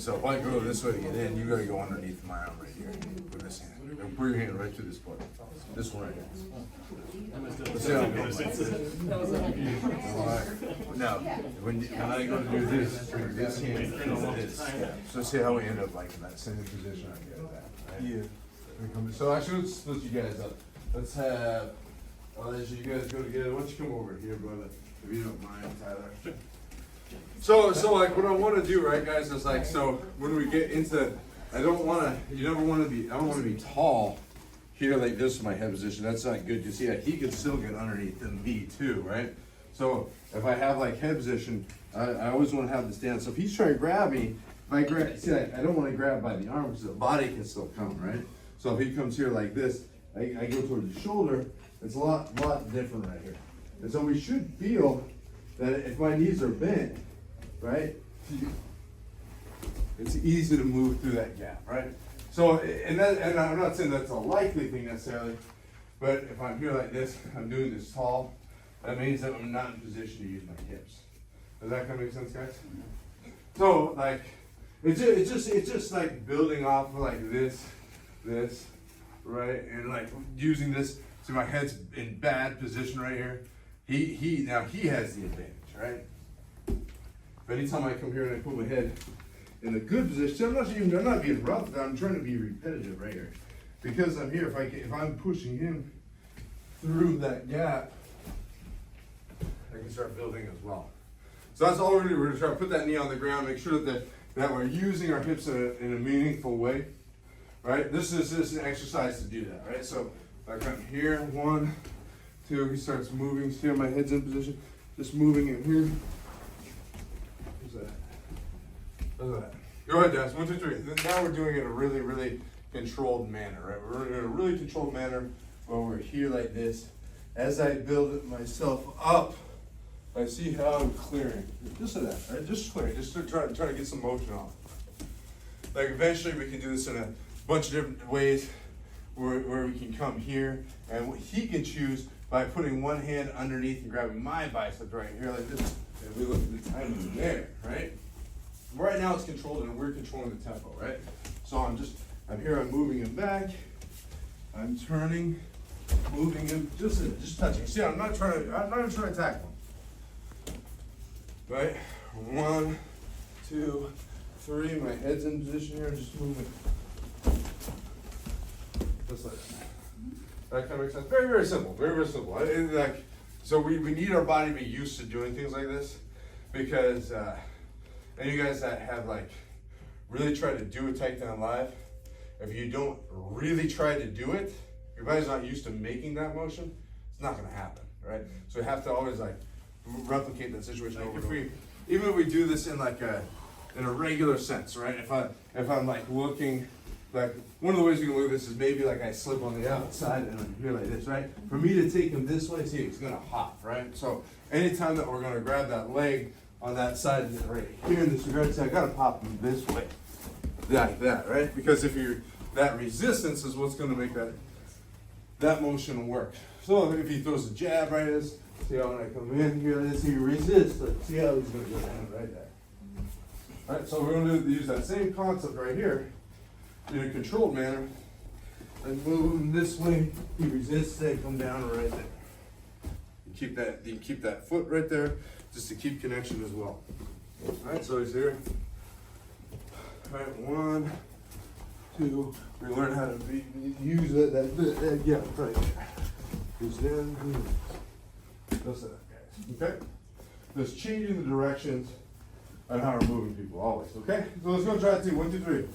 So if I go this way to get in, you gotta go underneath my arm right here with this hand. And put your hand right through this part. This one right here. Let's see how it goes. Alright. Now, when I go to do this, bring this hand into this. So see how we end up like in that same position I get that, right? Yeah. So actually, let's split you guys up. Let's have, as you guys go together, why don't you come over here, brother, if you don't mind, Tyler. So like what I want to do, right, guys, is like, so when we get into, I don't want to be tall here like this in my head position. That's not good. You see, like, he could still get underneath the V too, right? So if I have like head position, I always want to have this down. So if he's trying to grab me, if I grab, see, I don't want to grab by the arm because the body can still come, right? So if he comes here like this, I go towards the shoulder. It's a lot different right here. And so we should feel that if my knees are bent, right, it's easy to move through that gap, right? So, and I'm not saying that's a likely thing necessarily, but if I'm here like this, I'm doing this tall, that means that I'm not in position to use my hips. Does that kind of make sense, guys? So, like, it's just like building off of like this, right, and like using this. See, my head's in bad position right here. Now he has the advantage, right? But anytime I come here and I put my head in a good position, I'm not being rough. I'm trying to be repetitive right here, because I'm here. If I'm pushing him through that gap, I can start building as well. So that's all we're gonna do. We're gonna try to put that knee on the ground, make sure that we're using our hips in a meaningful way, right? This is an exercise to do that, right? So I come here, 1, 2. He starts moving. See how my head's in position? Just moving in here. That. Go ahead, Dennis. 1, 2, 3. Now we're doing it in a really controlled manner, right? We're in a really controlled manner where we're here like this. As I build it myself up, I see how I'm clearing. Just like that, right? Just clearing. Just to try to get some motion on. Like eventually we can do this in a bunch of different ways where we can come here, and he can choose by putting one hand underneath and grabbing my bicep right here like this. And we look at the timing there, right? Right now it's controlled and we're controlling the tempo, right? So I'm here, I'm moving him back, I'm turning, moving him, just touching. See, I'm not even trying to tackle him. Right? 1, 2, 3, my head's in position here, just moving. Just like that. That kind of makes sense. Very simple, very simple. So we need our body to be used to doing things like this, because, and you guys that have like really tried to do a takedown live, if you don't really try to do it, your body's not used to making that motion, it's not gonna happen, right? So we have to always like replicate that situation over and over. Even if we do this in like in a regular sense, right? If I'm like looking, like one of the ways we can look at this is maybe like I slip on the outside and I'm here like this, right? For me to take him this way, see, it's gonna hop, right? So anytime that we're gonna grab that leg on that side right here in this regard, I gotta pop them this way, like that, right? Because that resistance is what's gonna make that motion work. So if he throws a jab right at us, see how when I come in here, let's see, resist, see how he's gonna go down right there. All right, so we're gonna use that same concept right here in a controlled manner, and move him this way, he resists, they come down right there. You keep that foot right there, just to keep connection as well. All right, so he's here. All right, 1, 2. We learn how to use that yeah, right there. He's in. That's that, guys. Okay. Just changing the directions on how we're moving people always. Okay. So let's go try it too. 1, 2, 3.